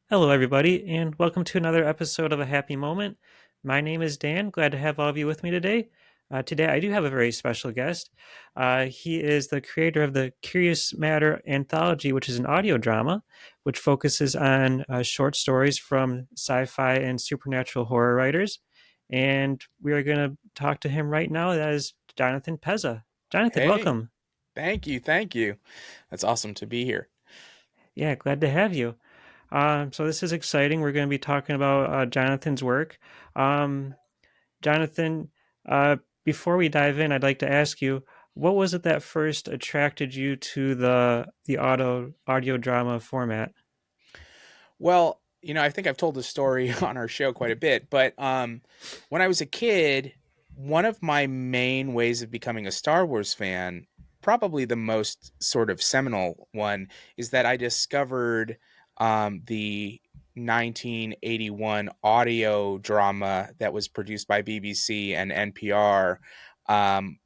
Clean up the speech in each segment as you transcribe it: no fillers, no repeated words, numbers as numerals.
Hello, everybody, and welcome to another episode of A Happy Moment. My name is Dan. Glad to have all of you with me today. Today, I do have a very special guest. He is the creator of the Curious Matter Anthology, which is an audio drama which focuses on short stories from sci fi and supernatural horror writers. And we are going to talk to him right now. That is Jonathan Pezza. Jonathan, Hey, welcome. thank you, thank you. That's awesome to be here. Yeah, glad to have you. So this is exciting. We're going to be talking about Jonathan's work. Um, Jonathan, before we dive in, I'd like to ask you, what was it that first attracted you to the audio drama format? Well, I think I've told this story on our show quite a bit, but when I was a kid, one of my main ways of becoming a Star Wars fan, probably the most sort of seminal one, is that I discovered the 1981 audio drama that was produced by BBC and NPR, um,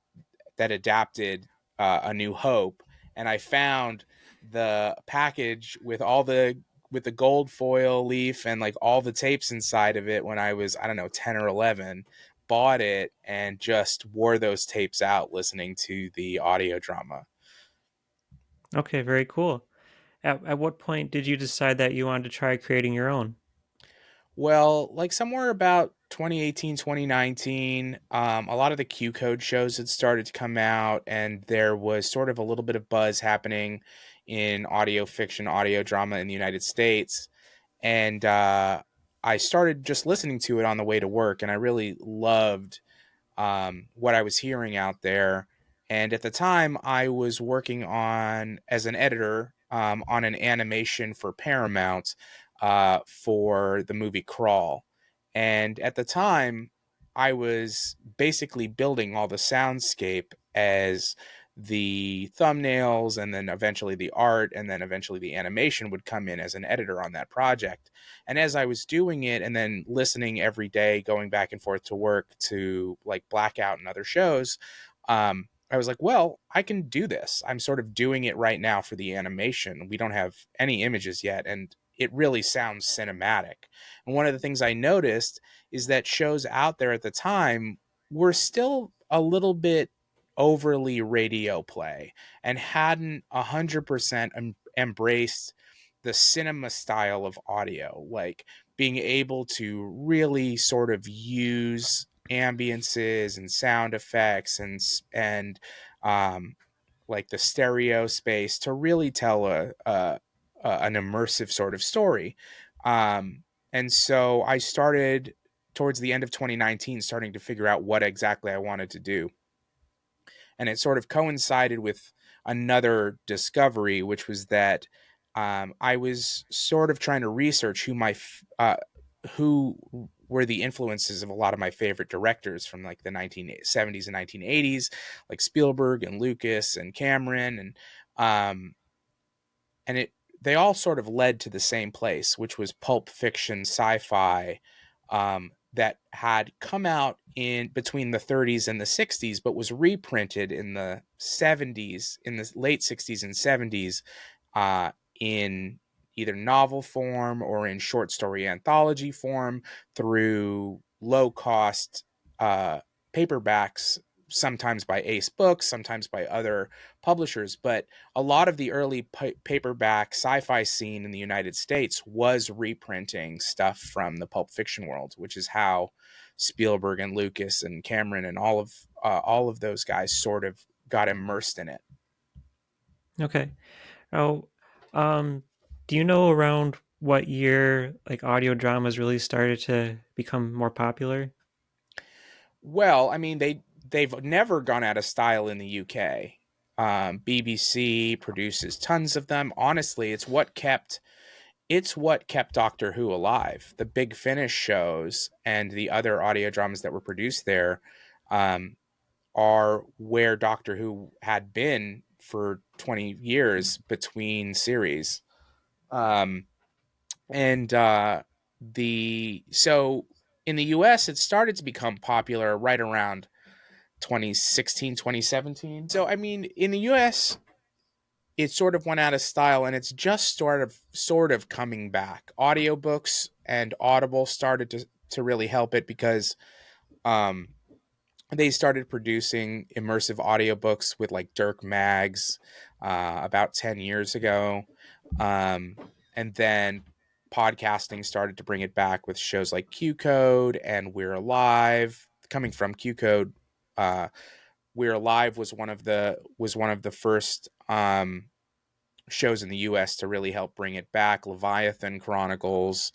that adapted A New Hope, and I found the package with the gold foil leaf and like all the tapes inside of it when I was, I don't know, 10 or 11. Bought it and just wore those tapes out listening to the audio drama. Okay, very cool. At what point did you decide that you wanted to try creating your own? Well, like somewhere about 2018, 2019, a lot of the Q Code shows had started to come out, and there was sort of a little bit of buzz happening in audio fiction, audio drama in the United States. And I started just listening to it on the way to work, and I really loved what I was hearing out there. And at the time, I was working on as an editor on an animation for Paramount for the movie Crawl. And at the time, I was basically building all the soundscape as the thumbnails and then eventually the art and then eventually the animation would come in as an editor on that project. And as I was doing it and then listening every day, going back and forth to work to like Blackout and other shows, I was like, well, I can do this. I'm sort of doing it right now for the animation. We don't have any images yet, and it really sounds cinematic. And one of the things I noticed is that shows out there at the time were still a little bit overly radio play and hadn't 100% embraced the cinema style of audio, like being able to really sort of use ambiances and sound effects and um, like the stereo space to really tell an immersive sort of story. And so I started towards the end of 2019 starting to figure out what exactly I wanted to do, and it sort of coincided with another discovery, which was that I was sort of trying to research who were the influences of a lot of my favorite directors from like the 1970s and 1980s, like Spielberg and Lucas and Cameron, um, and it they all sort of led to the same place, which was pulp fiction sci-fi that had come out in between the 30s and the 60s, but was reprinted in the 70s, in the late 60s and 70s, in either novel form or in short story anthology form through low cost uh, paperbacks, sometimes by Ace Books, sometimes by other publishers. But a lot of the early paperback sci-fi scene in the United States was reprinting stuff from the pulp fiction world, which is how Spielberg and Lucas and Cameron and all of those guys sort of got immersed in it. Okay. Now, um, do you know around what year like audio dramas really started to become more popular? Well, I mean they've never gone out of style in the UK. BBC produces tons of them. Honestly, it's what kept Doctor Who alive. The Big Finish shows and the other audio dramas that were produced there um, are where Doctor Who had been for 20 years between series. Um, and the so in the US it started to become popular right around 2016, 2017. So I mean in the US it sort of went out of style, and it's just sort of coming back. Audiobooks and Audible started to really help it because um they started producing immersive audiobooks with like Dirk Maggs about 10 years ago. Um, and then podcasting started to bring it back with shows like Q Code and We're Alive. Coming from Q Code, uh, We're Alive was one of the first shows in the US to really help bring it back. Leviathan Chronicles.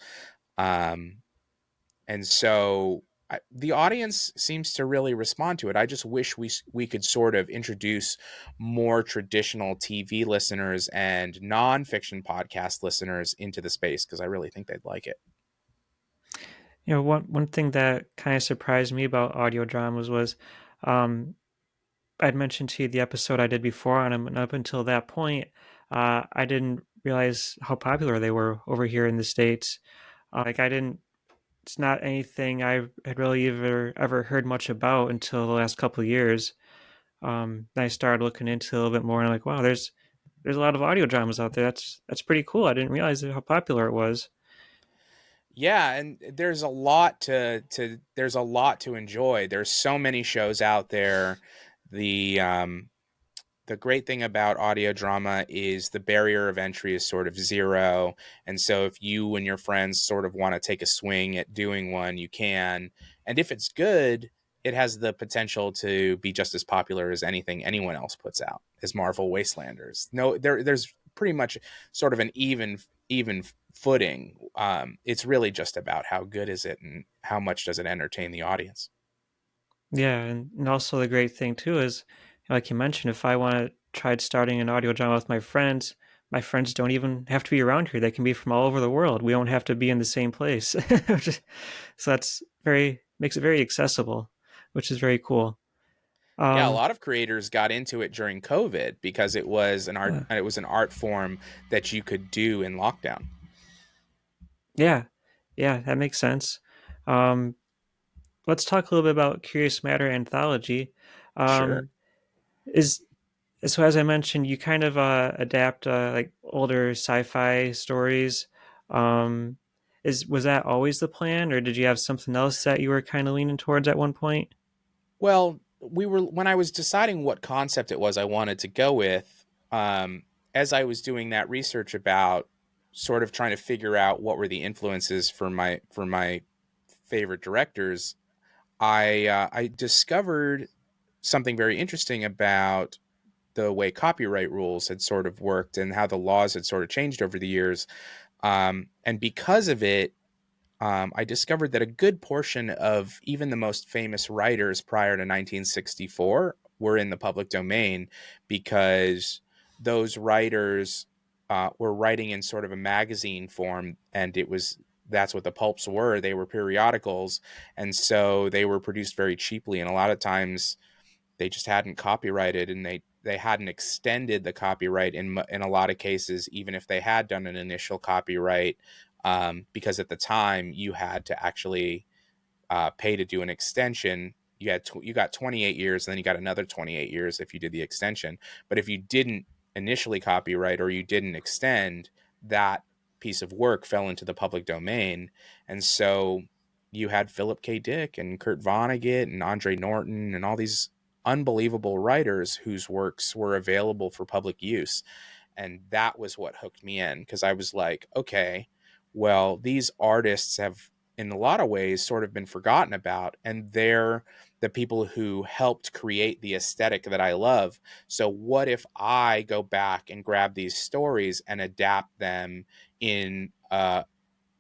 Um, and so the audience seems to really respond to it. I just wish we could sort of introduce more traditional TV listeners and nonfiction podcast listeners into the space because I really think they'd like it. One thing that kind of surprised me about audio dramas was, um, I'd mentioned to you the episode I did before on them, and up until that point, I didn't realize how popular they were over here in the states. Like I didn't. It's not anything I had really ever heard much about until the last couple of years. Then I started looking into it a little bit more, and I'm like, wow, there's a lot of audio dramas out there. That's pretty cool. I didn't realize how popular it was. Yeah, and there's a lot to enjoy. There's so many shows out there. The great thing about audio drama is the barrier of entry is sort of zero. And so if you and your friends sort of want to take a swing at doing one, you can. And if it's good, it has the potential to be just as popular as anything anyone else puts out, as Marvel Wastelanders. No, there's pretty much sort of an even footing. It's really just about how good is it and how much does it entertain the audience. Yeah, and also the great thing too is, like you mentioned, if I want to try starting an audio drama with my friends don't even have to be around here. They can be from all over the world. We don't have to be in the same place. So that's very makes it very accessible, which is very cool. Yeah, a Um, lot of creators got into it during COVID because uh, it was an art form that you could do in lockdown. yeah, yeah, that makes sense. Um, let's talk a little bit about Curious Matter Anthology. Sure. Um, is So as I mentioned, you kind of adapt like older sci-fi stories. Um, is Was that always the plan, or did you have something else that you were kind of leaning towards at one point? Well, we were when I was deciding what concept it was I wanted to go with, as I was doing that research about sort of trying to figure out what were the influences for my favorite directors, I discovered something very interesting about the way copyright rules had sort of worked and how the laws had sort of changed over the years. And because of it, I discovered that a good portion of even the most famous writers prior to 1964 were in the public domain because those writers were writing in sort of a magazine form, and that's what the pulps were. They were periodicals, and so they were produced very cheaply, and a lot of times they just hadn't copyrighted, and they hadn't extended the copyright in a lot of cases, even if they had done an initial copyright, because at the time you had to actually pay to do an extension. You got 28 years, and then you got another 28 years if you did the extension. But if you didn't initially copyright or you didn't extend, that piece of work fell into the public domain, and so you had Philip K. Dick and Kurt Vonnegut and Andre Norton and all these unbelievable writers whose works were available for public use. And that was what hooked me in because I was like, okay, well, these artists have in a lot of ways sort of been forgotten about, and they're the people who helped create the aesthetic that I love. So what if I go back and grab these stories and adapt them in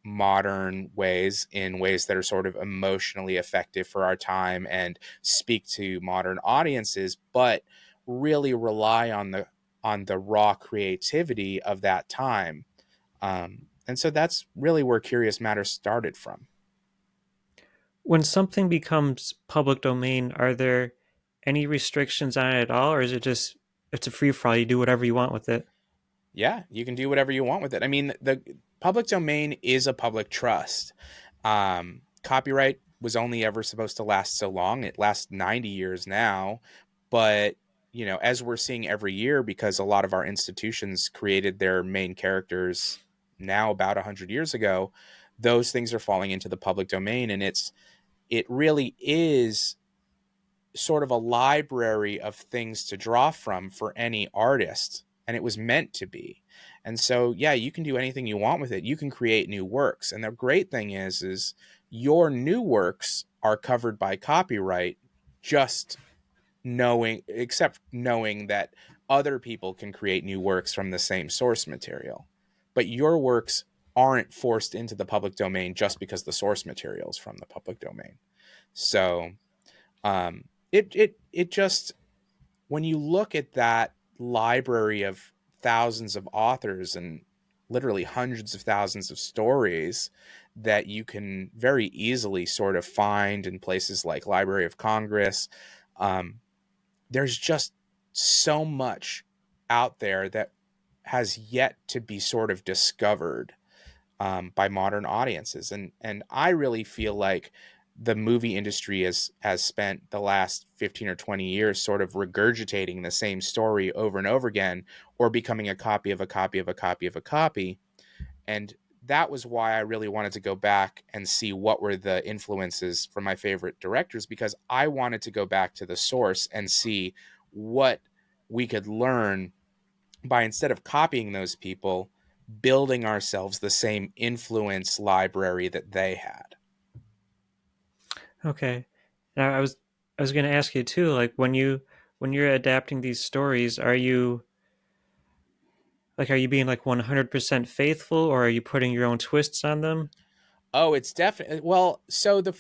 modern ways, in ways that are sort of emotionally effective for our time and speak to modern audiences, but really rely on the raw creativity of that time. And so that's really where Curious Matter started from. When something becomes public domain, are there any restrictions on it at all, or is it just it's a free for all? You do whatever you want with it. Yeah, you can do whatever you want with it. I mean, the public domain is a public trust. Copyright was only ever supposed to last so long. It lasts 90 years now, but as we're seeing every year, because a lot of our institutions created their main characters now about 100 years ago, those things are falling into the public domain, and it really is sort of a library of things to draw from for any artist, and it was meant to be. And so yeah, you can do anything you want with it. You can create new works, and the great thing is your new works are covered by copyright, just knowing that other people can create new works from the same source material, but your works aren't forced into the public domain just because the source material is from the public domain. So it just, when you look at that library of thousands of authors and literally hundreds of thousands of stories that you can very easily sort of find in places like Library of Congress, um, there's just so much out there that has yet to be sort of discovered by modern audiences. And I really feel like the movie industry has spent the last 15 or 20 years sort of regurgitating the same story over and over again, or becoming a copy of a copy of a copy of a copy. And that was why I really wanted to go back and see what were the influences from my favorite directors, because I wanted to go back to the source and see what we could learn by, instead of copying those people, building ourselves the same influence library that they had. Okay. Now I was going to ask you too, like when you're adapting these stories, are you being like 100% faithful, or are you putting your own twists on them? Oh, it's definitely, well, so the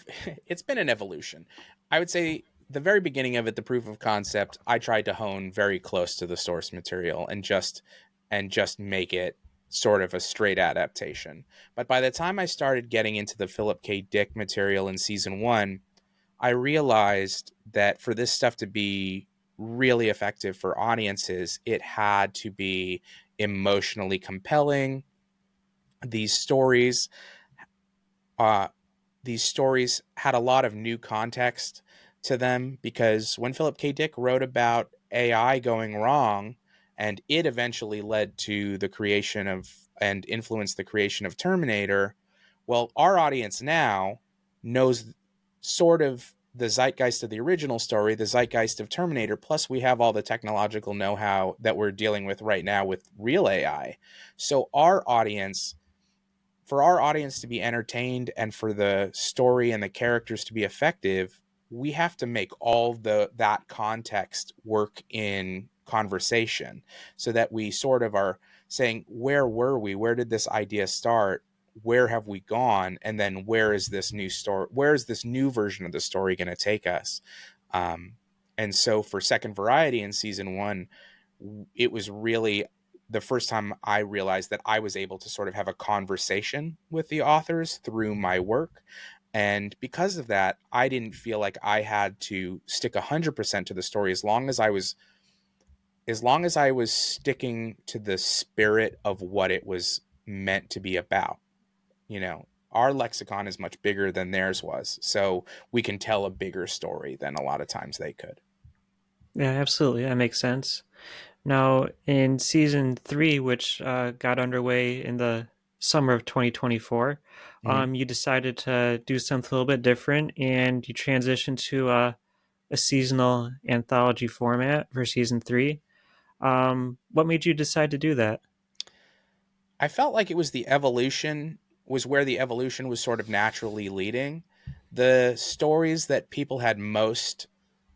it's been an evolution. I would say the very beginning of it, the proof of concept, I tried to hone very close to the source material and just make it sort of a straight adaptation. But by the time I started getting into the Philip K. Dick material in season 1, I realized that for this stuff to be really effective for audiences, it had to be emotionally compelling. These stories uh, these stories had a lot of new context to them, because when Philip K. Dick wrote about AI going wrong, and it eventually led to the creation of and influenced the creation of Terminator, well, our audience now knows sort of the zeitgeist of the original story, the zeitgeist of Terminator, plus we have all the technological know-how that we're dealing with right now with real AI. So for our audience to be entertained and for the story and the characters to be effective, we have to make all that context work in conversation, so that we sort of are saying, where were we? Where did this idea start? Where have we gone? And then where is this new story? Where is this new version of the story going to take us? Um, and so for Second Variety in season 1, it was really the first time I realized that I was able to sort of have a conversation with the authors through my work. And because of that, I didn't feel like I had to stick 100% to the story, as long as I was sticking to the spirit of what it was meant to be about. Our lexicon is much bigger than theirs was, so we can tell a bigger story than a lot of times they could. Yeah, absolutely. That makes sense. Now, in season three, which got underway in the summer of 2024, Mhm. you decided to do something a little bit different, and you transitioned to a seasonal anthology format for season three. What made you decide to do that? I felt like it was where the evolution was sort of naturally leading. The stories that people had most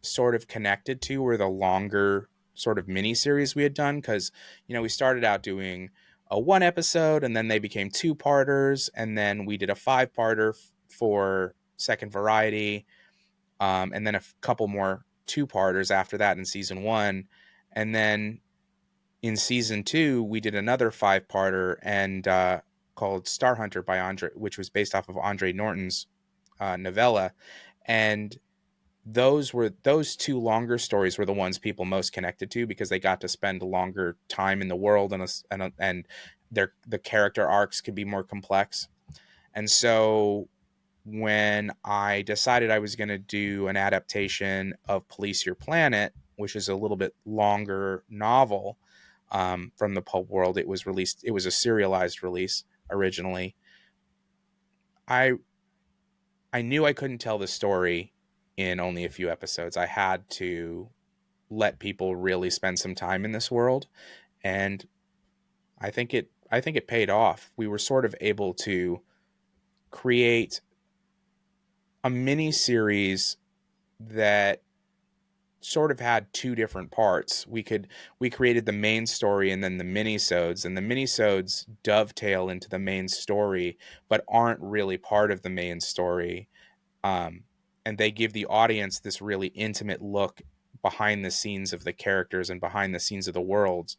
sort of connected to were the longer sort of mini series we had done, because we started out doing a one episode, and then they became two parters, and then we did a five-parter for Second Variety, and then a couple more two parters after that in season 1, and then in season 2 we did another five-parter and called Star Hunter by Andre, which was based off of Andre Norton's novella. And those two longer stories were the ones people most connected to, because they got to spend a longer time in the world, and the character arcs could be more complex. And so when I decided I was going to do an adaptation of Police Your Planet, which is a little bit longer novel from the pulp world. It was released. It was a serialized release originally. I I knew I couldn't tell the story in only a few episodes. I had to let people really spend some time in this world, and I think it paid off. We were sort of able to create a mini series that sort of had two different parts. We created the main story and then the minisodes, and the minisodes dovetail into the main story, but aren't really part of the main story. Um, and they give the audience this really intimate look behind the scenes of the characters and behind the scenes of the worlds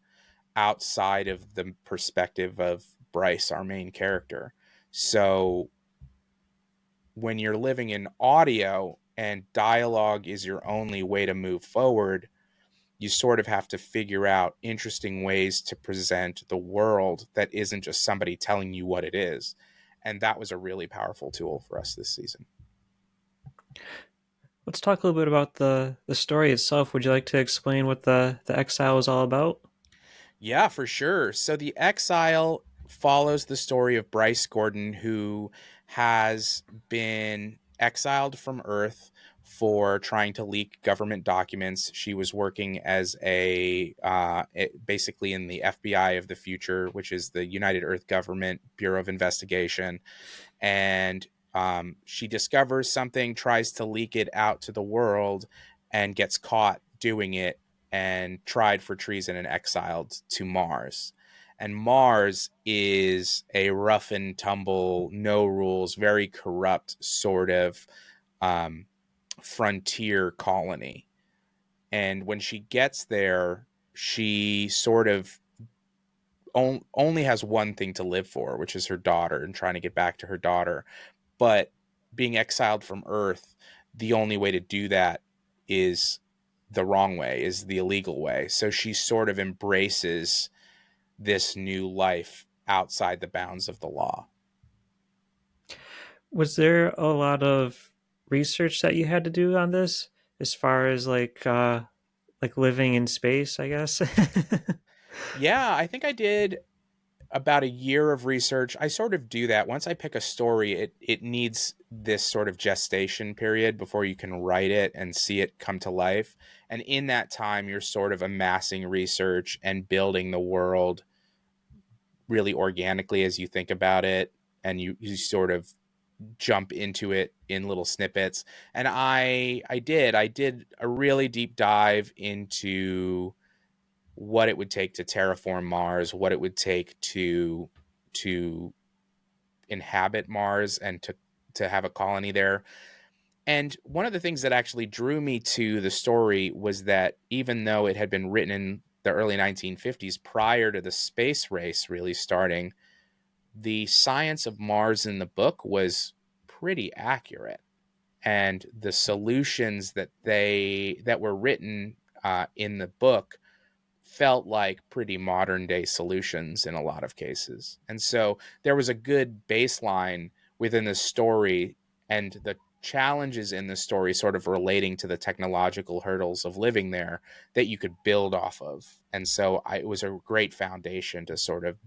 outside of the perspective of Bryce, our main character. So when you're living in audio and dialogue is your only way to move forward, you sort of have to figure out interesting ways to present the world that isn't just somebody telling you what it is. And that was a really powerful tool for us this season. Let's talk a little bit about the story itself. Would you like to explain what the Exile is all about? Yeah, for sure. So the Exile follows the story of Bryce Gordon, who has been exiled from Earth for trying to leak government documents. She was working as basically in the FBI of the future, which is the United Earth Government Bureau of Investigation, and she discovers something, tries to leak it out to the world, and gets caught doing it and tried for treason and exiled to Mars. And Mars is a rough and tumble, no rules, very corrupt sort of um, frontier colony. And when she gets there, she sort of only has one thing to live for, which is her daughter and trying to get back to her daughter. But being exiled from Earth, the only way to do that is the wrong way, is the illegal way. So she sort of embraces this new life outside the bounds of the law. Was there a lot of research that you had to do on this, as far as like living in space, I guess? Yeah, I think I did about a year of research. I sort of do that. Once I pick a story, it needs this sort of gestation period before you can write it and see it come to life. And in that time, you're sort of amassing research and building the world really organically as you think about it, and you sort of jump into it in little snippets. And I did a really deep dive into what it would take to terraform Mars, what it would take to inhabit Mars and to have a colony there. And one of the things that actually drew me to the story was that even though it had been written in the early 1950s, prior to the space race really starting, the science of Mars in the book was pretty accurate. And the solutions that were written in the book felt like pretty modern day solutions in a lot of cases. And so there was a good baseline within the story, and the challenges in the story sort of relating to the technological hurdles of living there that you could build off of. And so it was a great foundation to sort of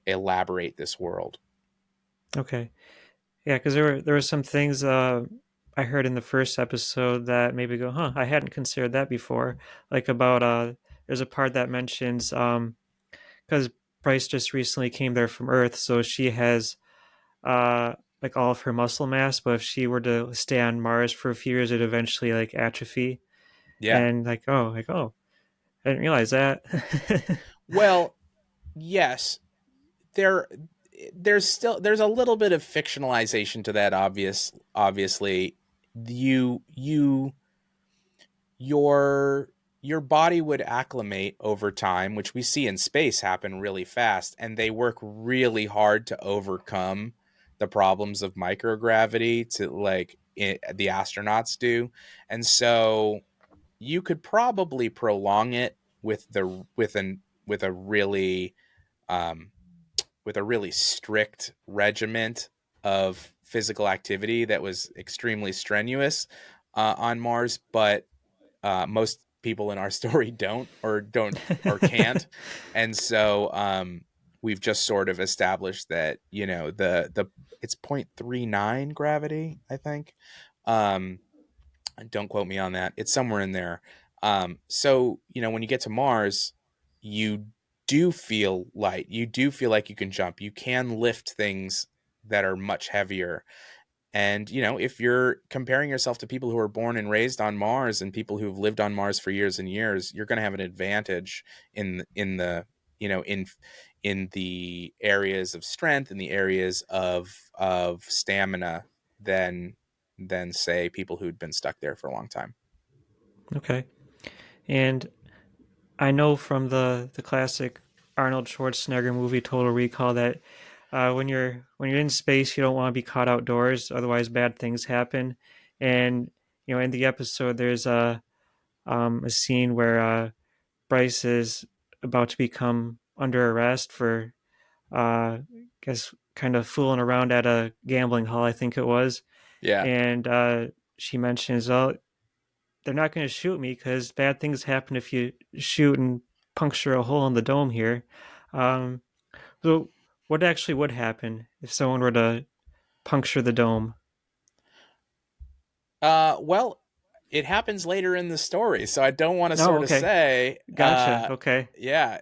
elaborate this world. Okay, yeah, because there were some things I heard in the first episode that maybe go, huh, I hadn't considered that before. Like about there's a part that mentions because Bryce just recently came there from Earth, so she has like all of her muscle mass, but if she were to stay on Mars for a few years, it'd eventually like atrophy. Yeah. And like, oh, I didn't realize that. Well, yes, there there's a little bit of fictionalization to that. Obviously, you your your body would acclimate over time, which we see in space happen really fast, and they work really hard to overcome the problems of microgravity to the astronauts do. And so you could probably prolong it with a really um, with a really strict regiment of physical activity that was extremely strenuous on Mars, but most people in our story don't or can't. And so we've just sort of established that, the it's 0.39 gravity, I think. um don't quote me on that. It's somewhere in there. So, when you get to Mars, you do feel light. You do feel like you can jump. You can lift things that are much heavier. And, if you're comparing yourself to people who are born and raised on Mars and people who've lived on Mars for years and years, you're going to have an advantage in the, you know, in the areas of strength, in the areas of stamina than say people who'd been stuck there for a long time. Okay. And I know from the classic Arnold Schwarzenegger movie Total Recall that when you're in space, you don't want to be caught outdoors, otherwise bad things happen. And in the episode, there's a scene where Bryce is about to become under arrest for I guess kind of fooling around at a gambling hall, I think it was, Yeah. and she mentions, "Oh, they're not going to shoot me because bad things happen if you shoot and puncture a hole in the dome here." Um, so, what actually would happen if someone were to puncture the dome? Well, it happens later in the story, so I don't want to Oh, sort of okay, say, gotcha. Okay, yeah,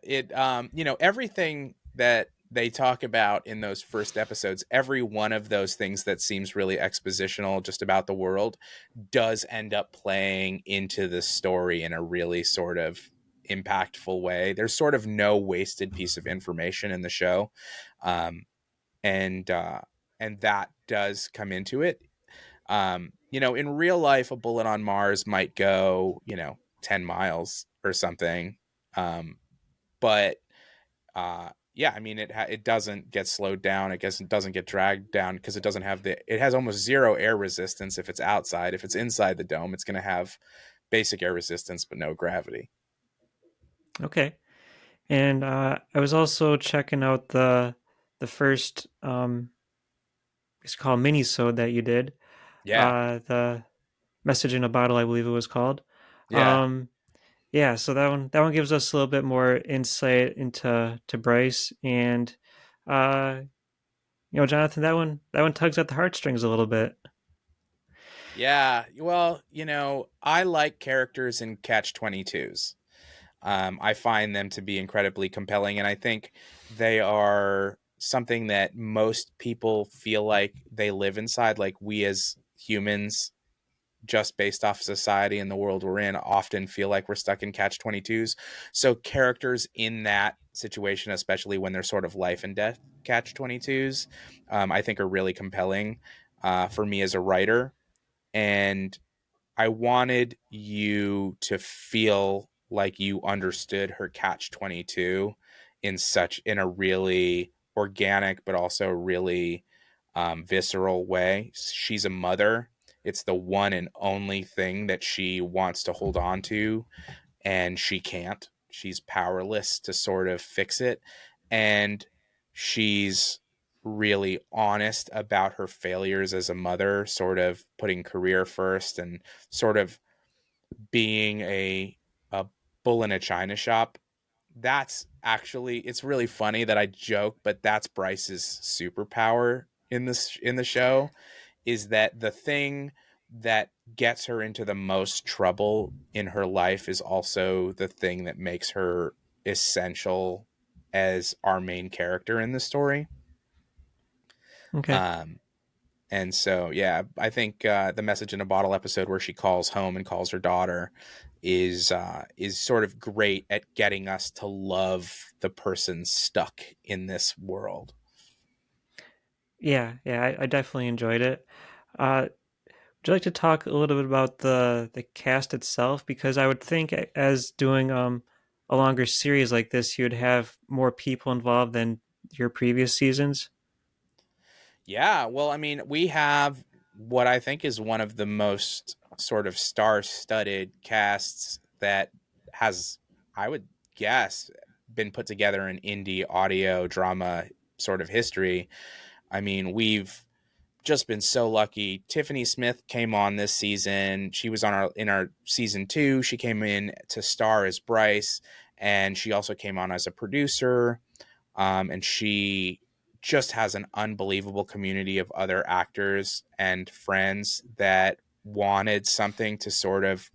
everything that they talk about in those first episodes, every one of those things that seems really expositional just about the world does end up playing into the story in a really sort of impactful way. There's sort of no wasted piece of information in the show. Um, and that does come into it. In real life, a bullet on Mars might go, 10 miles or something. But yeah, I mean, it doesn't get slowed down. I guess it doesn't get dragged down because it has almost zero air resistance if it's outside. If it's inside the dome, it's going to have basic air resistance, but no gravity. okay. And I was also checking out the first it's called Minisode that you did. Yeah. The Message in a Bottle, I believe it was called. Yeah. Um, yeah, so that one gives us a little bit more insight into Bryce, and uh, Jonathan, that one tugs at the heartstrings a little bit. Yeah. Well, I like characters in Catch 22s. I find them to be incredibly compelling, and I think they are something that most people feel like they live inside. Like we as humans, just based off society and the world we're in, often feel like we're stuck in catch 22s. So characters in that situation, especially when they're sort of life and death catch 22s, I think are really compelling for me as a writer. And I wanted you to feel like you understood her catch 22 in a really organic but also really visceral way. She's a mother. It's the one and only thing that she wants to hold on to, and she can't. She's powerless to sort of fix it. And she's really honest about her failures as a mother, sort of putting career first and sort of being a bull in a china shop. That's actually, it's really funny that I joke, but that's Bryce's superpower in the show, is that the thing that gets her into the most trouble in her life is also the thing that makes her essential as our main character in the story. Okay. Um, and so, yeah, I think the Message in a Bottle episode where she calls home and calls her daughter is sort of great at getting us to love the person stuck in this world. Yeah, yeah, I definitely enjoyed it. Would you like to talk a little bit about the cast itself? Because I would think as doing a longer series like this, you'd have more people involved than your previous seasons. Yeah, well, I mean, we have what I think is one of the most sort of star-studded casts that has, I would guess, been put together in indie audio drama sort of history. I mean, we've just been so lucky. Tiffany Smith came on this season. She was on our in our season 2. She came in to star as Bryce, and she also came on as a producer. And she just has an unbelievable community of other actors and friends that wanted something to sort of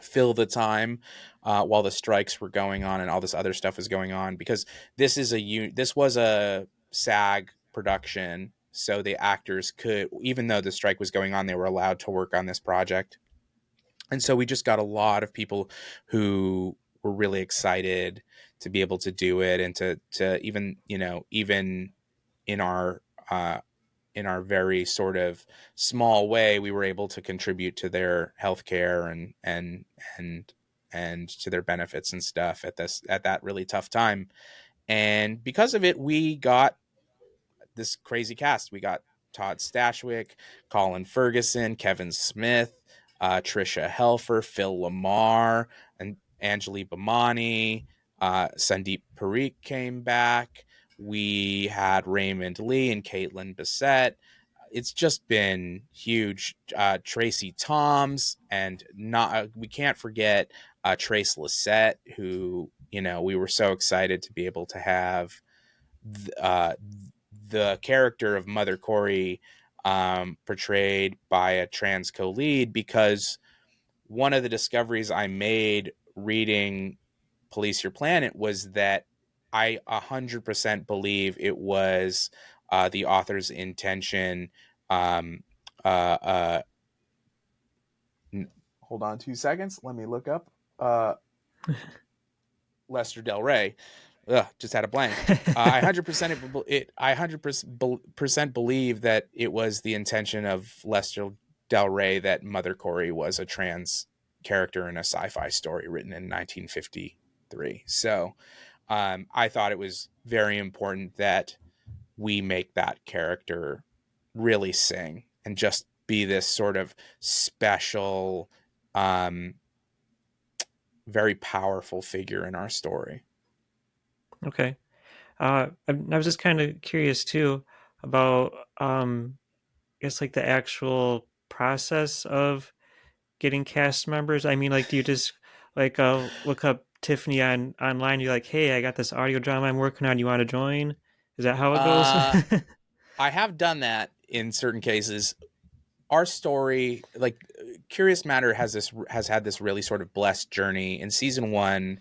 fill the time while the strikes were going on and all this other stuff was going on, because this was a SAG production, so the actors could, even though the strike was going on, they were allowed to work on this project. And so we just got a lot of people who were really excited to be able to do it, and to even, even in our uh, in our very sort of small way, we were able to contribute to their healthcare and and to their benefits and stuff at that really tough time. And because of it, we got this crazy cast. We got Todd Stashwick, Colin Ferguson, Kevin Smith, Trisha Helfer, Phil Lamar, and Anjali Bamani. Sandeep Parikh came back. We had Raymond Lee and Caitlin Bissett. It's just been huge. Tracy Toms, and not we can't forget Trace Lissette, who, we were so excited to be able to have uh, the character of Mother Corey portrayed by a trans co-lead, because one of the discoveries I made reading Police Your Planet was that I 100% believe it was the author's intention. Um, uh, uh, Hold on 2 seconds. Let me look up Lester Del Rey. Ugh, just had a blank. I 100% believe that it was the intention of Lester Del Rey that Mother Corey was a trans character in a sci-fi story written in 1953. So I thought it was very important that we make that character really sing and just be this sort of special, um, very powerful figure in our story. Okay. I was just kind of curious too about, I guess, like the actual process of getting cast members. I mean, like, do you just like look up Tiffany on online? You're like, hey, I got this audio drama I'm working on. You want to join? Is that how it goes? Uh, I have done that in certain cases. Our story, like Curious Matter, has had this really sort of blessed journey. In season 1,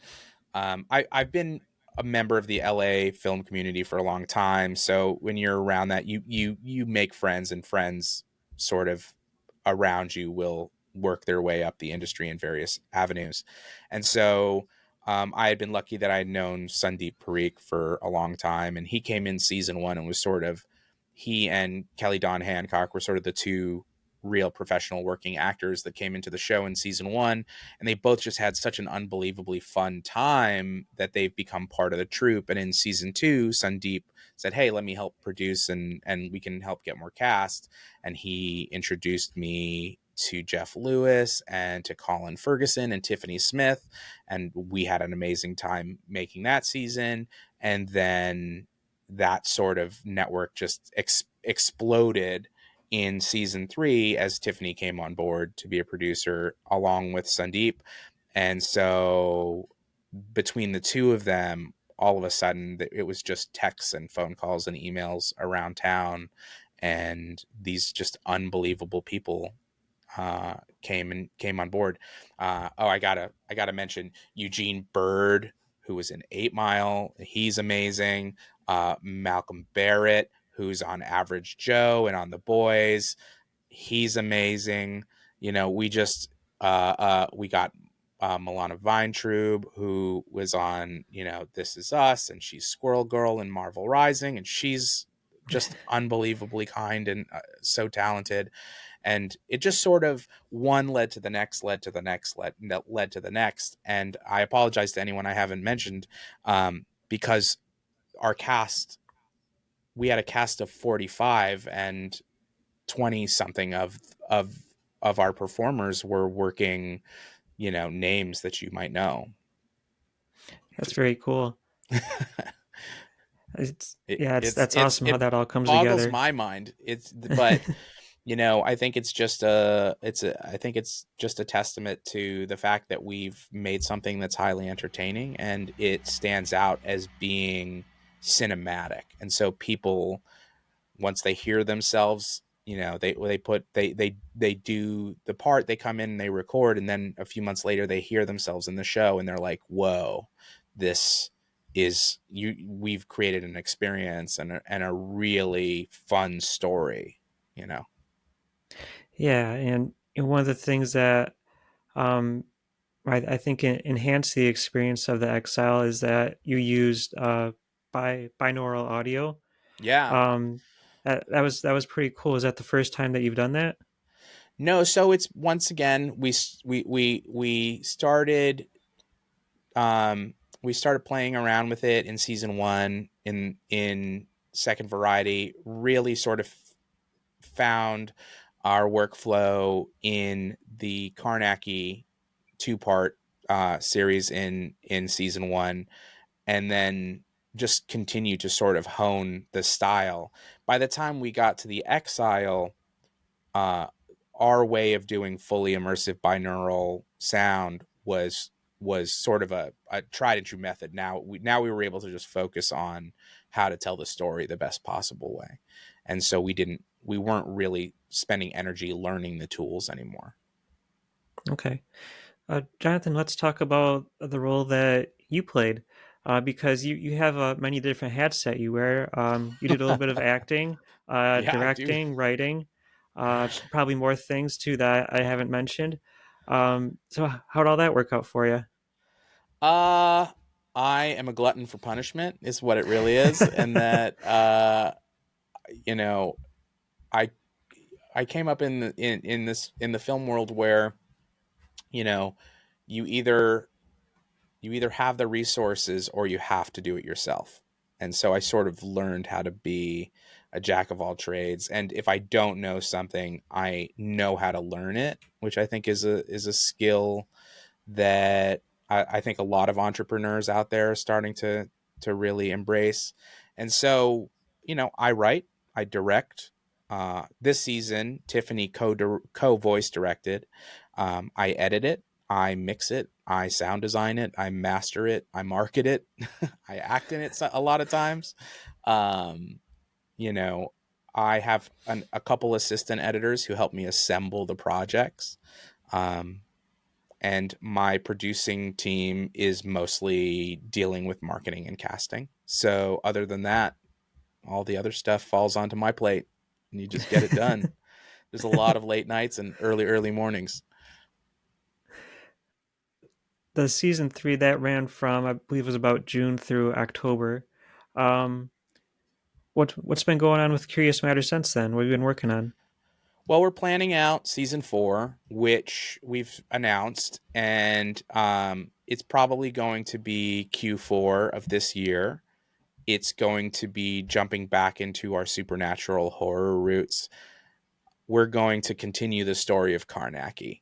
I've been a member of the LA film community for a long time. So when you're around that, you make friends, and friends sort of around you will work their way up the industry in various avenues. And so I had been lucky that I had known Sandeep Parikh for a long time, and he came in season 1 and was sort of, he and Kelly Dawn Hancock were sort of the two real professional working actors that came into the show in season 1, and they both just had such an unbelievably fun time that they've become part of the troupe. And in season 2, Sandeep said, hey, let me help produce, and we can help get more cast. And he introduced me to Jeff Lewis and to Colin Ferguson and Tiffany Smith, and we had an amazing time making that season. And then that sort of network just exploded in season 3 as Tiffany came on board to be a producer along with Sandeep. And so between the two of them, all of a sudden it was just texts and phone calls and emails around town, and these just unbelievable people came on board. I gotta mention Eugene Bird, who was in 8 Mile. He's amazing. Malcolm Barrett, who's on Average Joe and on The Boys. He's amazing. We got Milana Weintraub, who was on, This Is Us, and she's Squirrel Girl in Marvel Rising, and she's just unbelievably kind and so talented. And it just sort of one led to the next, led to the next, led to the next. And I apologize to anyone I haven't mentioned, because our cast, we had a cast of 45, and 20 something of of our performers were working, names that you might know, which That's is very cool. That's awesome how It that all comes boggles together. my mind. But I think it's just I think it's just a testament to the fact that we've made something that's highly entertaining and it stands out as being cinematic. And so people, once they hear themselves, they do the part, they come in and they record, and then a few months later they hear themselves in the show and they're like, whoa, this is you we've created an experience and a really fun story, you know. Yeah, and one of the things that um, I think enhanced the experience of the Exile is that you used binaural audio. Yeah. Um, that was pretty cool. Is that the first time that you've done that? No, so it's once again um we started playing around with it in season 1, in second variety, really sort of found our workflow in the Karnacki two-part series in season 1, and then just continue to sort of hone the style. By the time we got to the Exile, uh, our way of doing fully immersive binaural sound was sort of a tried and true method. Now we were able to just focus on how to tell the story the best possible way, and so we weren't really spending energy learning the tools anymore. Okay. Jonathan, let's talk about the role that you played, because you have many different hats that you wear. You did a little bit of acting, Yeah, I do. directing, writing, probably more things too that I haven't mentioned. So how'd all that work out for you? Uh, I am a glutton for punishment, is what it really is, and that you know, I I came up in the film world where you know you either you either have the resources or you have to do it yourself. And so I sort of learned how to be a jack of all trades. And if I don't know something, I know how to learn it, which I think is a skill that I think a lot of entrepreneurs out there are starting to really embrace. And so, I write, I direct. This season, Tiffany co voice directed. I edit it, I mix it, I sound design it, I master it, I market it, I act in it a lot of times. Um, you know, I have a couple assistant editors who help me assemble the projects. Um, and my producing team is mostly dealing with marketing and casting. So other than that, all the other stuff falls onto my plate and you just get it done. There's a lot of late nights and early mornings. The season three that ran from, I believe, it was about June through October. Um, what's been going on with Curious Matter since then? What have you been working on? Well, we're planning out season 4, which we've announced, and it's probably going to be Q4 of this year. It's going to be jumping back into our supernatural horror roots. We're going to continue the story of Karnacki,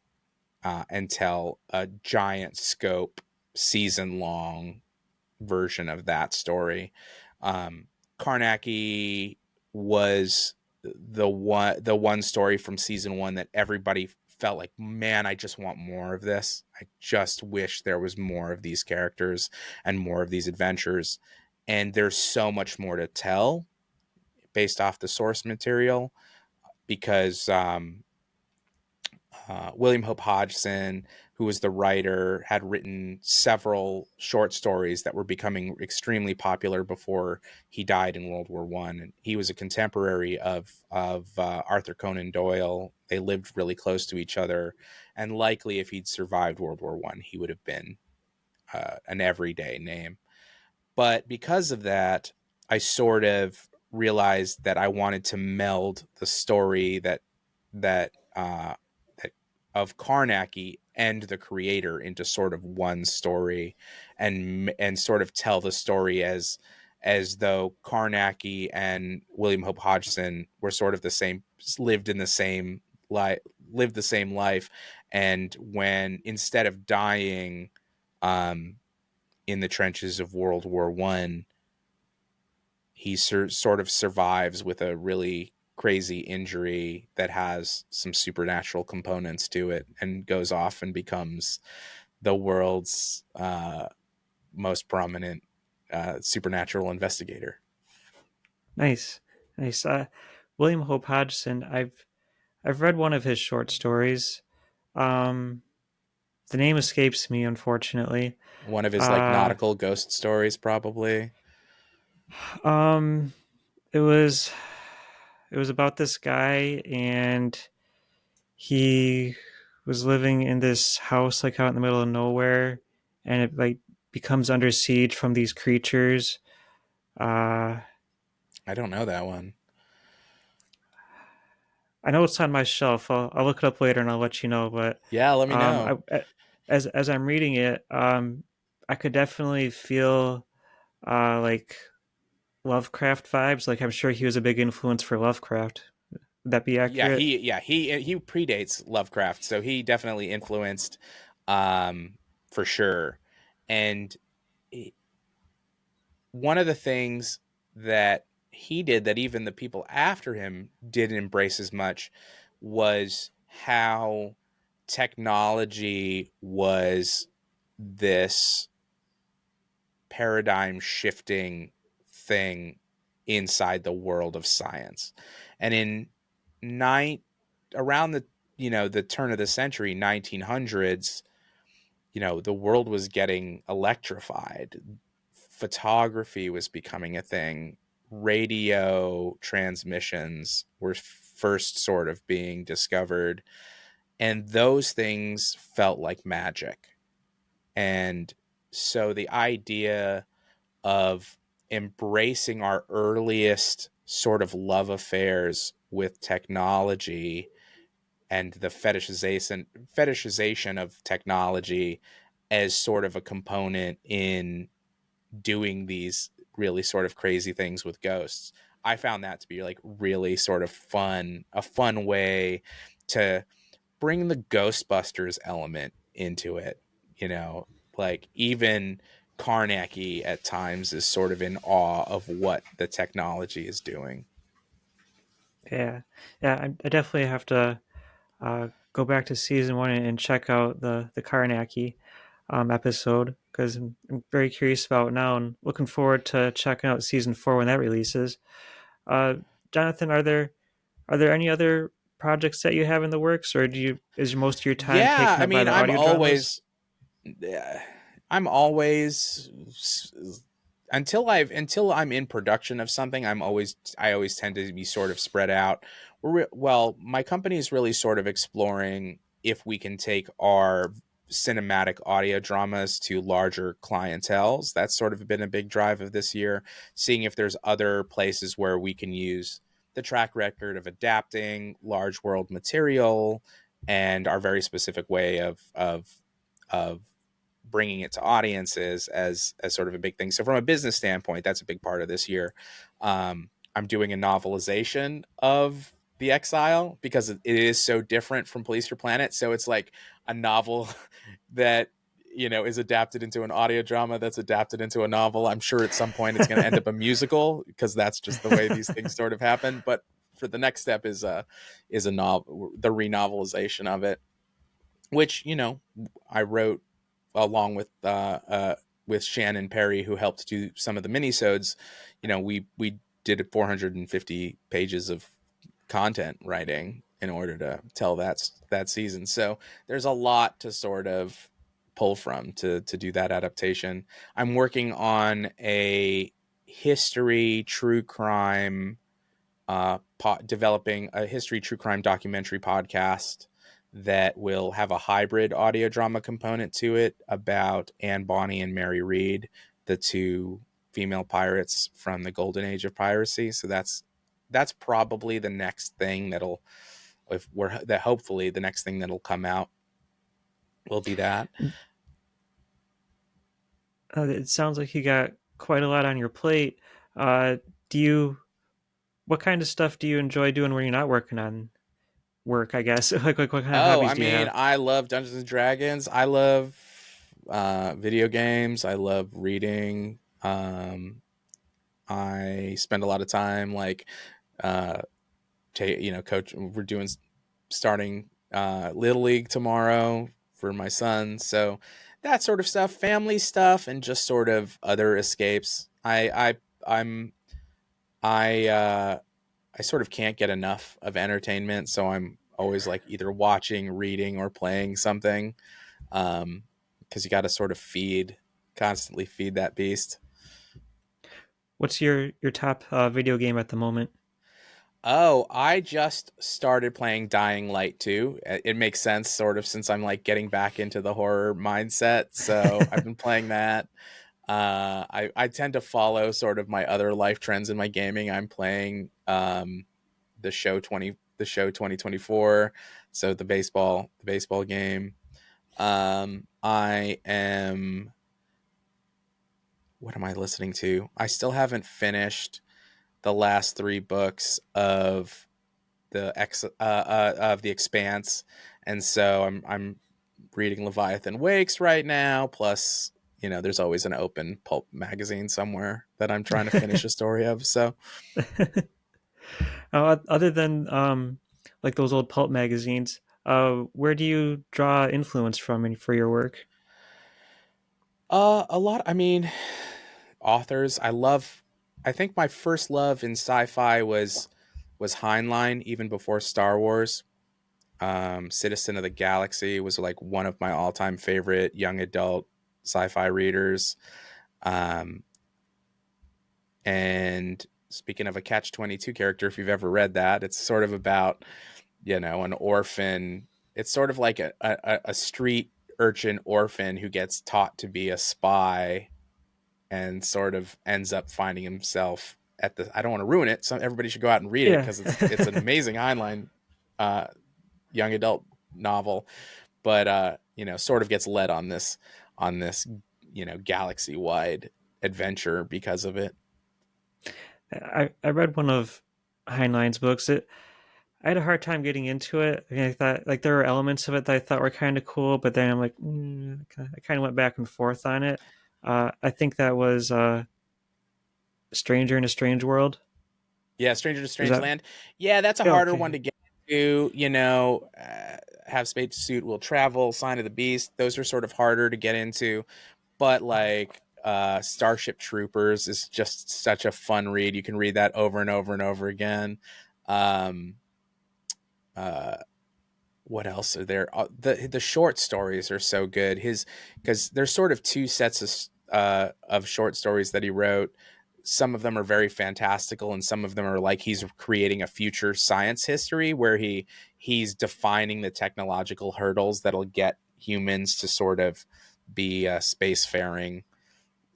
and tell a giant scope, season long version of that story. Um, Karnacki was the one story from season 1 that everybody felt like, man, I just want more of this. I just wish there was more of these characters and more of these adventures. And there's so much more to tell based off the source material because William Hope Hodgson, who was the writer, had written several short stories that were becoming extremely popular before he died in World War One. And he was a contemporary of Arthur Conan Doyle. They lived really close to each other, and likely, if he'd survived World War One, he would have been an everyday name. But because of that, I sort of realized that I wanted to meld the story that uh, that of Karnacki and the creator into sort of one story, and sort of tell the story as though Karnacki and William Hope Hodgson were sort of the same, lived in the same life, lived the same life, and when instead of dying, um, in the trenches of World War One, he sort of survives with a really crazy injury that has some supernatural components to it and goes off and becomes the world's most prominent supernatural investigator. Nice, nice. William Hope Hodgson. I've read one of his short stories. Um, the name escapes me, unfortunately. One of his like Uh, nautical ghost stories, probably. um, it was it was about this guy, and he was living in this house like out in the middle of nowhere, and it like becomes under siege from these creatures. Uh, I don't know that one. I know it's on my shelf. I'll look it up later and I'll let you know. But Yeah, let me know. as I'm reading it, I could definitely feel like Lovecraft vibes. Like I'm sure he was a big influence for Lovecraft. Would that be accurate? He predates Lovecraft, so he definitely influenced, for sure. And one of the things that he did that even the people after him didn't embrace as much was how technology was this paradigm shifting thing inside the world of science. And in nine around the the turn of the century, 1900s, the world was getting electrified. Photography was becoming a thing. Radio transmissions were first sort of being discovered, and those things felt like magic. And so the idea of embracing our earliest sort of love affairs with technology and the fetishization of technology as sort of a component in doing these really sort of crazy things with ghosts. I found that to be like really sort of fun, a fun way to bring the Ghostbusters element into it. You know, like even Karnacki at times is sort of in awe of what the technology is doing. Yeah, yeah. I definitely have to go back to season one and check out the Karnacki episode because I'm very curious about it now and looking forward to checking out season four when that releases. Uh, Jonathan, are there any other projects that you have in the works, or is most of your time Yeah, taken I up by mean, the audio dramas? I'm always until I'm in production of something, I always tend to be sort of spread out. Well, my company is really sort of exploring if we can take our cinematic audio dramas to larger clienteles. That's sort of been a big drive of this year, seeing if there's other places where we can use the track record of adapting large world material and our very specific way of bringing it to audiences as sort of a big thing. So from a business standpoint, that's a big part of this year. I'm doing a novelization of the Exile because it is so different from Police Your Planet. So it's like a novel that is adapted into an audio drama that's adapted into a novel. I'm sure at some point it's going to end up a musical because that's just the way these things sort of happen. But for the next step is a novel, the renovelization of it, which I wrote along with Shannon Perry, who helped do some of the minisodes. We did 450 pages of content writing in order to tell that season. So there's a lot to sort of pull from to do that adaptation. I'm working on a history true crime developing a history true crime documentary podcast that will have a hybrid audio drama component to it about Anne Bonny and Mary Read, the two female pirates from the golden age of piracy. So that's probably the next thing that'll if we're that hopefully the next thing that'll come out will be that. It sounds like you got quite a lot on your plate. Do you? What kind of stuff do you enjoy doing when you're not working on work? I guess like what kind of Oh, hobbies I do you mean, have? I love Dungeons and Dragons. I love video games. I love reading. I spend a lot of time like uh coach. We're doing starting little league tomorrow for my son, so that sort of stuff, family stuff, and just sort of other escapes. I'm I sort of can't get enough of entertainment, so I'm always like either watching, reading, or playing something. Because you got to sort of constantly feed that beast. What's your top video game at the moment? Oh, I just started playing Dying Light 2. It makes sense, sort of, since I'm like getting back into the horror mindset. So I've been playing that. I tend to follow sort of my other life trends in my gaming. I'm playing the show 2024, so the baseball game. I am What am I listening to? I still haven't finished the last three books of the Expanse, and so I'm reading Leviathan Wakes right now. Plus, there's always an open pulp magazine somewhere that I'm trying to finish a story of. So, Other than like those old pulp magazines, where do you draw influence from for your work? a lot. I mean, authors. I think my first love in sci-fi was Heinlein, even before Star Wars. Citizen of the Galaxy was like one of my all-time favorite young adult sci-fi readers. Um, and speaking of a Catch 22 character, if you've ever read that, it's sort of about, an orphan. It's sort of like a street urchin orphan who gets taught to be a spy and sort of ends up finding himself at the. I don't want to ruin it, so everybody should go out and read it Yeah. because it's an amazing Heinlein uh, young adult novel, but sort of gets led on this galaxy wide adventure because of it. I read one of Heinlein's books. I had a hard time getting into it. I mean, I thought like there were elements of it that I thought were kind of cool, but then I'm like, I kind of went back and forth on it. I think that was Stranger in a Strange World. Yeah, Stranger to Is Strange that Land. Yeah, that's a harder one okay? to get to. Have space suit will travel. Sign of the Beast. Those are sort of harder to get into, but like Starship Troopers is just such a fun read. You can read that over and over and over again. Um, uh, what else are there? The short stories are so good. His Because there's sort of two sets of short stories that he wrote. Some of them are very fantastical, and some of them are like he's creating a future science history where he's defining the technological hurdles that'll get humans to sort of be spacefaring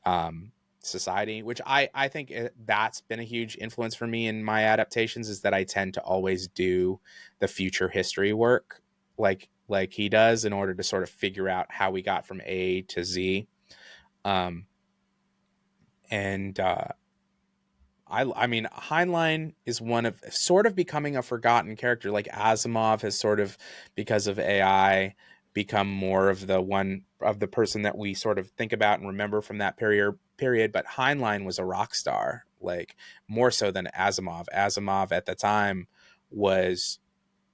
um, society, which I think that's been a huge influence for me in my adaptations, is that I tend to always do the future history work like he does in order to sort of figure out how we got from A to Z. Um, and I mean, Heinlein is one of sort of becoming a forgotten character. Like Asimov has sort of, because of AI, become more of the person that we sort of think about and remember from that period. But Heinlein was a rock star, like more so than Asimov. Asimov at the time was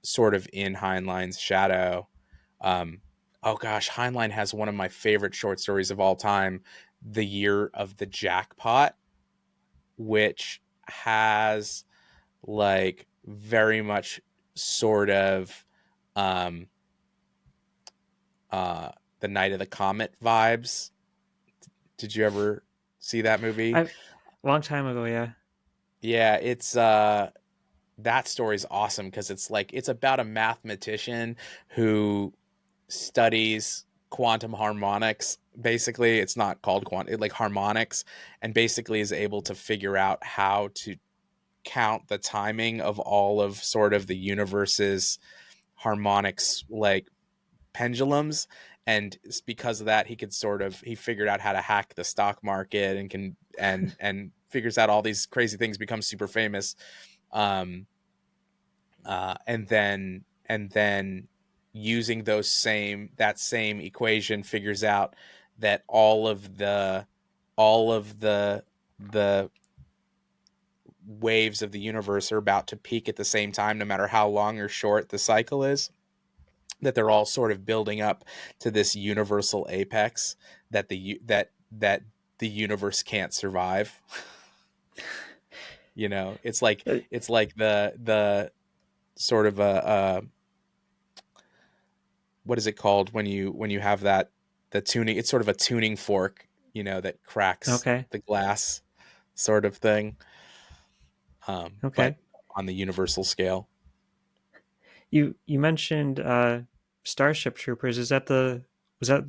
sort of in Heinlein's shadow. Um, oh gosh, Heinlein has one of my favorite short stories of all time, "The Year of the Jackpot," which has like very much sort of um uh the Night of the Comet vibes. Did you ever see that movie? A long time ago, yeah. Yeah, it's that story's awesome because it's about a mathematician who studies quantum harmonics. Basically, it's not called like harmonics, and basically is able to figure out how to count the timing of all of sort of the universe's harmonics, like pendulums. And it's because of that he figured out how to hack the stock market and can and figures out all these crazy things, becomes super famous. um and then using that same equation, figures out that all of the waves of the universe are about to peak at the same time, no matter how long or short the cycle is, that they're all sort of building up to this universal apex that the universe can't survive. Uh, It's like the sort of a what is it called when you have the tuning? It's sort of a tuning fork, that cracks okay. the glass, sort of thing. But Okay. on the universal scale. You mentioned Starship Troopers. Was that the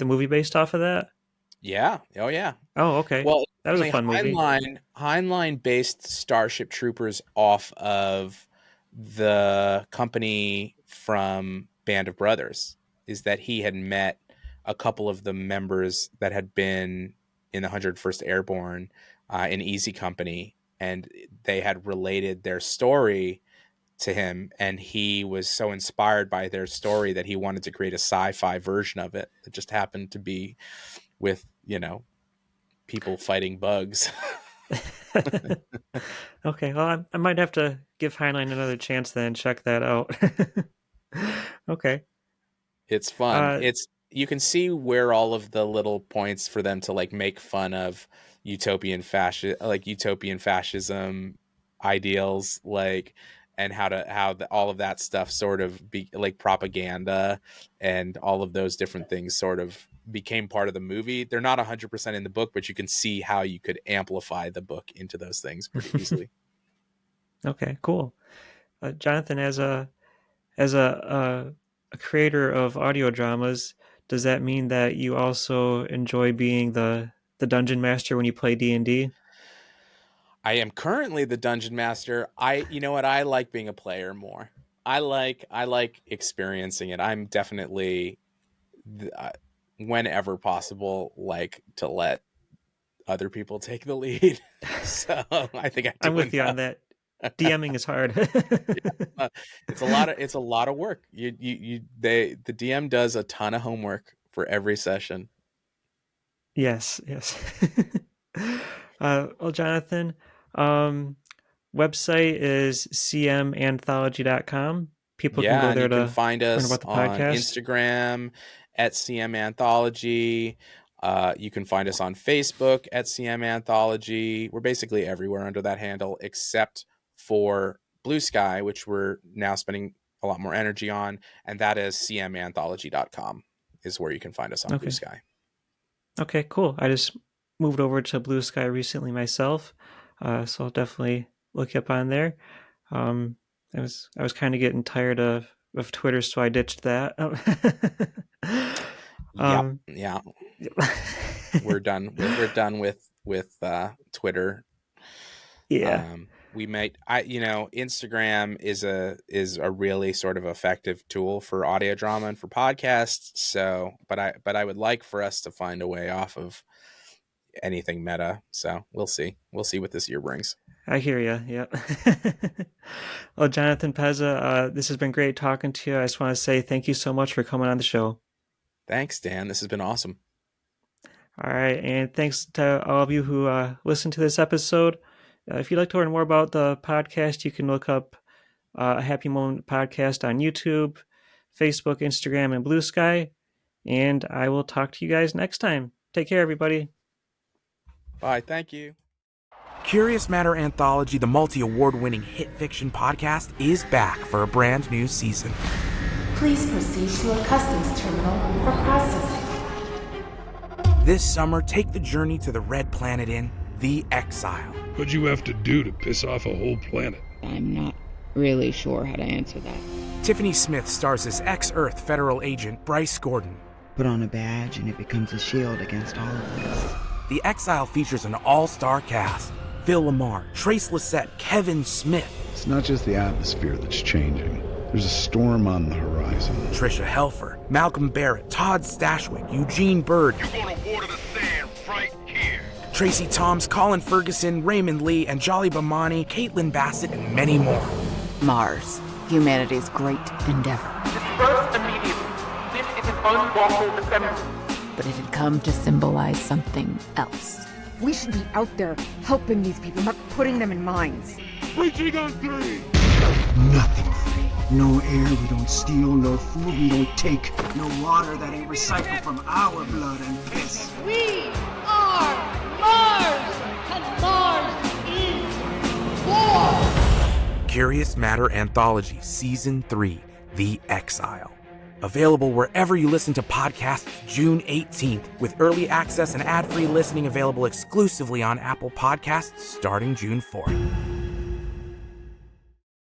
movie based off of that? Yeah. Oh yeah. Oh, okay. Well, That was a originally fun movie. Heinlein based Starship Troopers off of the company from Band of Brothers. Is that he had met a couple of the members that had been in the 101st Airborne in Easy Company, and they had related their story to him, and he was so inspired by their story that he wanted to create a sci-fi version of it that just happened to be with people fighting bugs. Okay, well, I might have to give Heinlein another chance then, check that out. Okay. It's fun. Uh, It's You can see where all of the little points for them to like make fun of utopian fascism ideals, like, and all of that stuff sort of be like propaganda, and all of those different things sort of became part of the movie. They're not 100% in the book, but you can see how you could amplify the book into those things pretty easily. okay, cool. Jonathan, as a creator of audio dramas, does that mean that you also enjoy being the dungeon master when you play D&D? I am currently the dungeon master. You know what? I like being a player more. I like experiencing it. I'm definitely, whenever possible, like to let other people take the lead. So I think I do I'm with you on enough. that. DMing is hard. Uh, it's a lot of work. The DM does a ton of homework for every session. Yes, yes. Well, Jonathan, um, website is cmanthology.com. People can go Yeah, and there you can to find learn us about the on podcast. Instagram at CM Anthology. You can find us on Facebook at CM Anthology. We're basically everywhere under that handle, except for Blue Sky, which we're now spending a lot more energy on, and that is cmanthology.com is where you can find us on Blue Okay. Sky. Okay, cool. I just moved over to Blue Sky recently myself, so I'll definitely look you up on there. Um, I was kind of getting tired of Twitter, so I ditched that. Yep, um, yeah, we're done with Twitter. yeah, We might Instagram is a really sort of effective tool for audio drama and for podcasts. So but I would like for us to find a way off of anything meta. So we'll see what this year brings. I hear you. Yep. Well, Jonathan Pezza, this has been great talking to you. I just want to say thank you so much for coming on the show. Thanks, Dan. This has been awesome. All right, and thanks to all of you who listened to this episode. If you'd like to learn more about the podcast, you can look up a Happy Moment podcast on YouTube, Facebook, Instagram, and Blue Sky. And I will talk to you guys next time. Take care, everybody. Bye. Thank you. Curious Matter Anthology, the multi-award winning hit fiction podcast, is back for a brand new season. Please proceed to a customs terminal for processing. This summer, take the journey to the Red Planet in The Exile. What'd you have to do to piss off a whole planet? I'm not really sure how to answer that. Tiffany Smith stars as ex-Earth federal agent Bryce Gordon. Put on a badge and it becomes a shield against all of this. The Exile features an all-star cast. Phil Lamar, Trace Lissette, Kevin Smith. It's not just the atmosphere that's changing. There's a storm on the horizon. Trisha Helfer, Malcolm Barrett, Todd Stashwick, Eugene Bird. You're gonna water the sand right here. Tracy Toms, Colin Ferguson, Raymond Lee, and Jolly Bamani, Caitlin Bassett, and many more. Mars, humanity's great endeavor. Disperse immediately. This is an unlawful assembly. But it had come to symbolize something else. We should be out there helping these people, not putting them in mines. Breaching on 3! Nothing free. No air we don't steal, no food we don't take, no water that ain't recycled from our blood and piss. We are Mars, and Mars is war! Curious Matter Anthology Season 3, The Exile. Available wherever you listen to podcasts June 18th, with early access and ad-free listening available exclusively on Apple Podcasts starting June 4th.